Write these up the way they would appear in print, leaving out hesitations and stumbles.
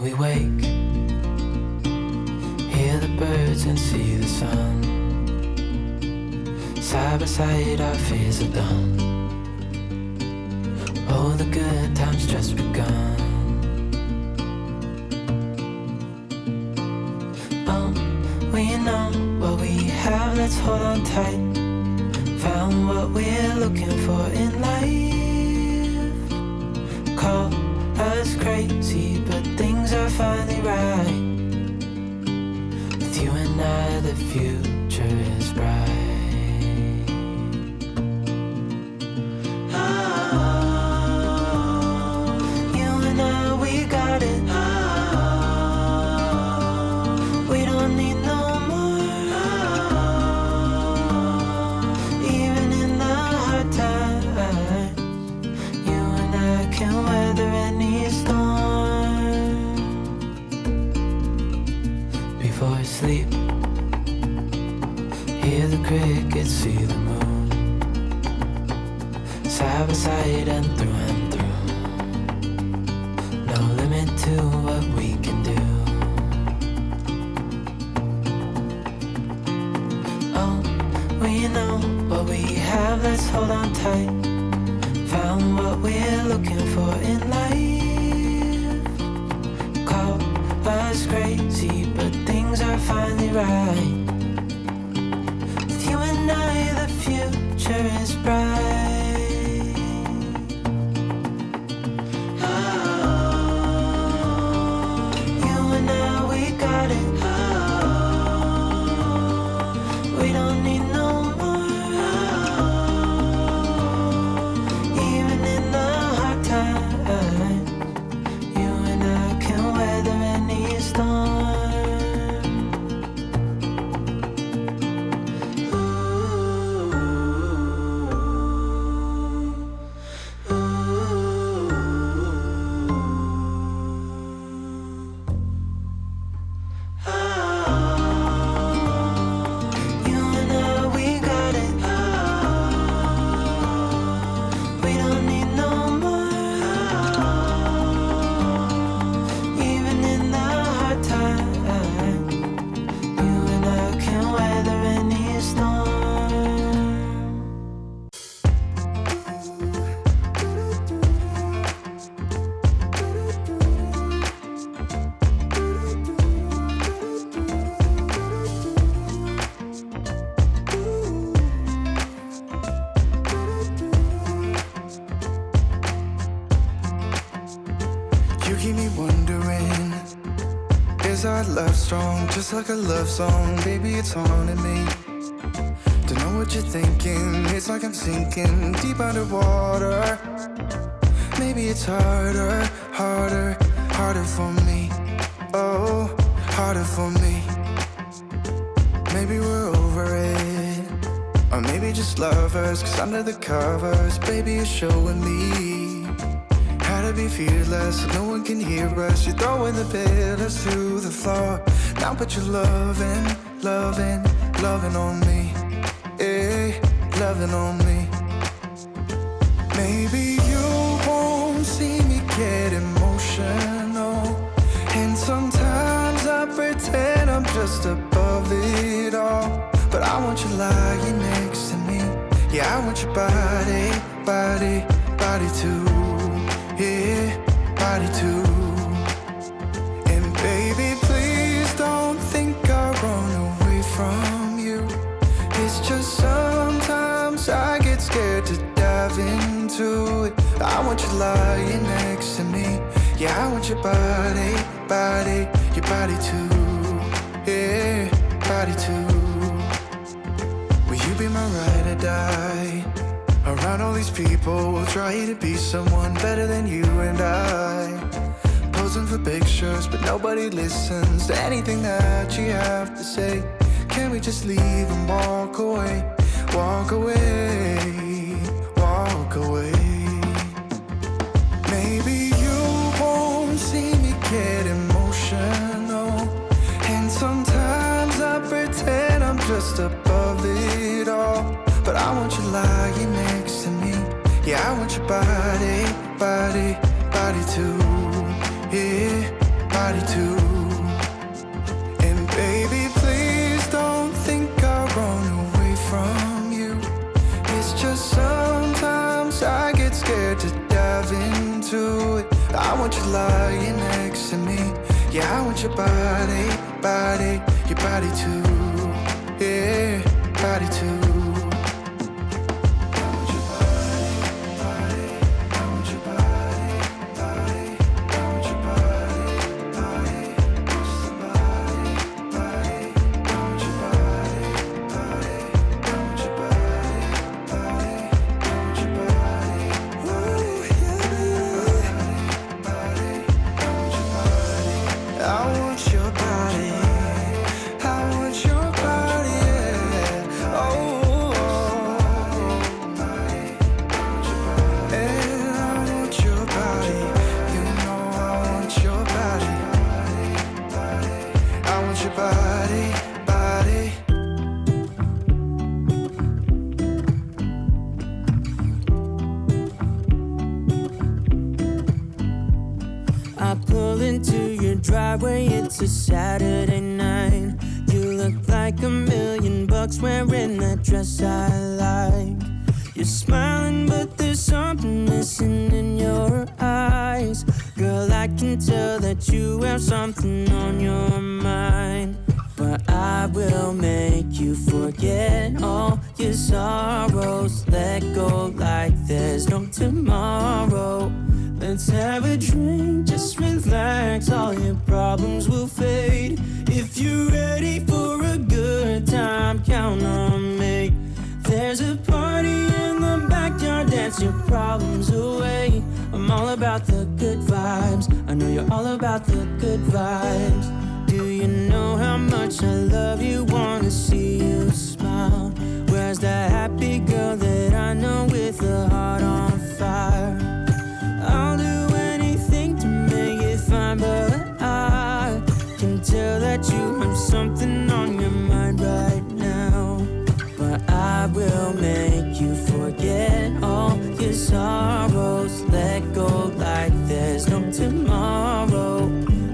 we wake, hear the birds and see the sun. Side by side our fears are done. Oh, the good times just begun. Oh, we know what we have, let's hold on tight. Found what we're looking for in life. Call us crazy, but things are finally right. With you and I, the future is bright. Sleep, hear the crickets, see the moon. Side by side and through. No limit to what we can do. Oh, we know what we have, let's hold on tight. Found what we're looking for in life. Call us crazy, but things are finally right. With you and I, the future is bright. You and I, we got it. We don't need no more. Even in the hard times, you and I can weather any storm. You keep me wondering, is our love strong? Just like a love song, baby, it's haunting me. Don't know what you're thinking, it's like I'm sinking deep underwater. Maybe it's harder for me. Oh, harder for me. Maybe we're over it, or maybe just lovers, 'cause under the covers, baby, you're showing me how to be fearless so no one can hear us. You're throwing the pillars through the floor. Now put your loving on me. Eh, loving on me. Maybe you won't see me get emotional, and sometimes I pretend I'm just above it all. But I want you lying next to me. Yeah, I want your body too. Yeah, body too. And baby, please don't think I run away from you. It's just sometimes I get scared to dive into it. I want you lying next to me. Yeah, I want your body too. Yeah, body too. Will you be my ride or die? Around all these people, we'll try to be someone better than you and I. Posing for pictures, but nobody listens to anything that you have to say. Can we just leave and walk away? Walk away, walk away. Maybe you won't see me get emotional, and sometimes I pretend I'm just above it all. But I want you lying next to me. Yeah, I want your body too. Yeah, body too. And baby, please don't think I run away from you. It's just sometimes I get scared to dive into it. I want you lying next to me. Yeah, I want your body, your body too. Yeah, body too. I pull into your driveway, it's a Saturday night. You look like $1,000,000 wearing that dress I like. You're smiling, but there's something missing in your eyes. Girl, I can tell that you have something on your mind. But I will make you forget all your sorrows. Let go like there's no tomorrow. Let's have a drink, just relax, all your problems will fade. If you're ready for a good time, count on me. There's a party in the backyard, dance your problems away. I'm all about the good vibes, I know you're all about the good vibes. Do you know how much I love you, wanna see you smile? Where's that happy girl that I know with a heart on fire? I'll do anything to make it fine, but I can tell that you have something on your mind right now. But I will make you forget all your sorrows. Let go like there's no tomorrow.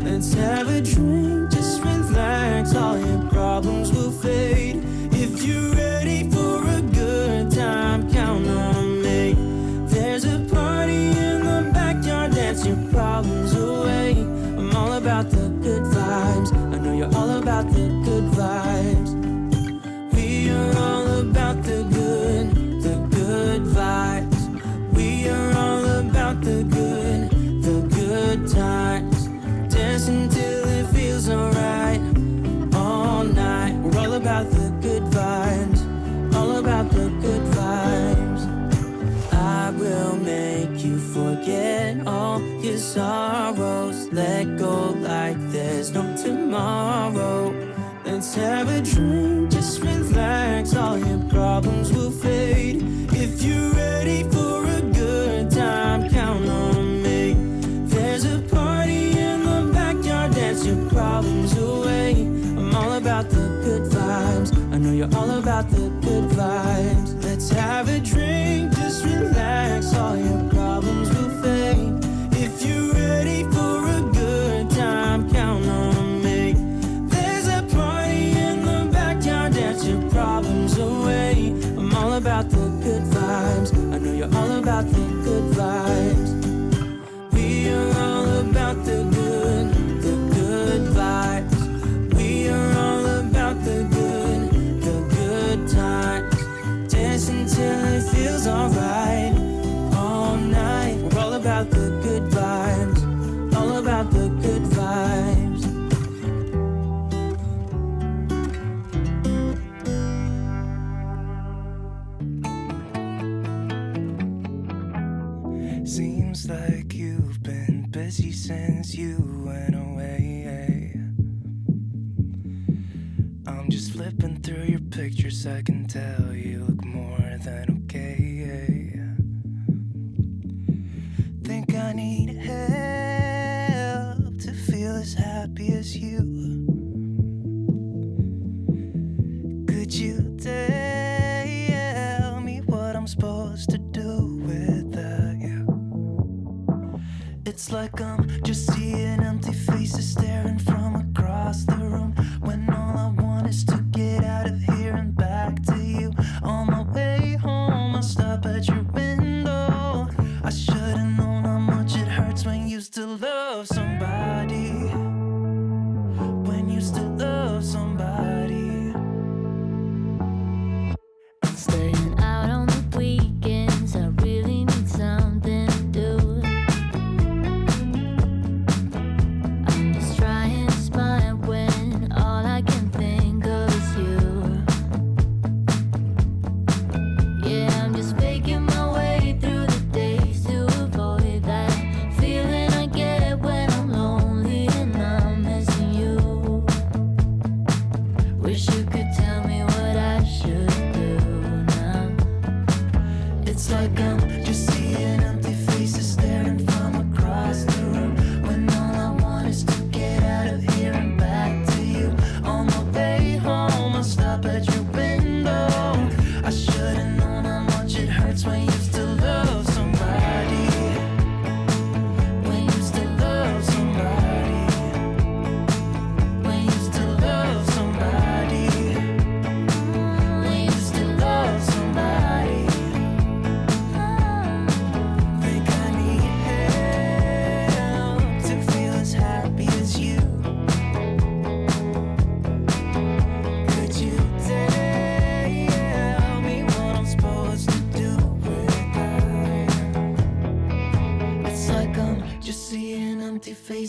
Let's have a drink, just relax, all your problems will fade. If you're ready for a good time, count on me. There's a party in the backyard, dance your problems away. I'm all about the good vibes, I know you're all about the good vibes. We are all about the good vibes. We are all about the good times. Dancing till it feels alright, all night. We're all about the good vibes, all about the good vibes. I will make you forget all your sorrows. Let go like there's no tomorrow. Let's have a drink, just relax, all your problems will fade. If you're ready for a good time, count on me. There's a party in the backyard, dance your problems away. I'm all about the good vibes, I know you're all about the good vibes. Let's have a drink, just relax, all your problems will fade. If you're ready for a good time, count on me. There's a party in the backyard, dance your problems away. I'm all about the good vibes, I know you're all about the good vibes. We are all about the good vibes. We are all about the good times. Dancing till it feels alright, all night. We're all about the good vibes, all about the good vibes. Seems like you've been busy since you went away. I'm just flipping through your pictures, I can tell you look more than okay. Think I need help to feel as happy as you. Could you tell me what I'm supposed to do without you? It's like I'm just seeing empty faces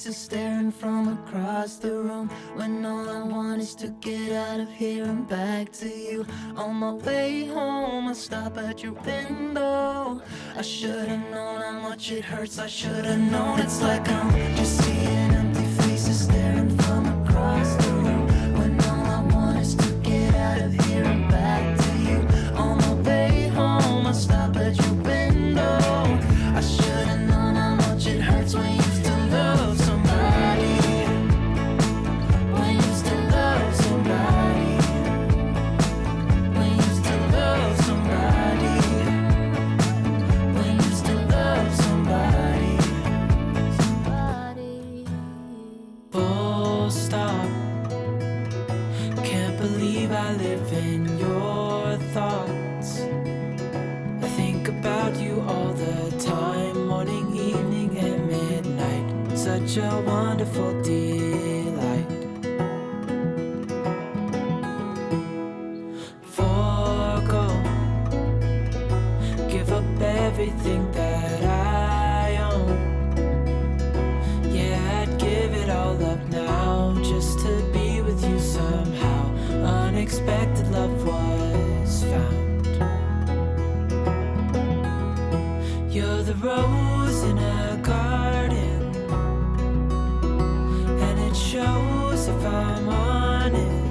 faces staring from across the room, when all I want is to get out of here and back to you. On my way home, I stop at your window. I should've known how much it hurts. I should've known. It's like I'm just seeing empty faces staring from across the room, when all I want is to get out of here and back to you. On my way home, I stop at your window. I should've known how much it hurts when you still love somebody. When you still love somebody. When you still love somebody. When you still love somebody. Somebody. Full stop. Can't believe I live in your thoughts. I think about you all the time, morning, evening, and midnight. Such a wonderful delight. Forgo, give up everything that I own. Yeah, I'd give it all up now, just to be with you somehow. Unexpected love was found. You're the rose in a garden, and it shows if I'm honest.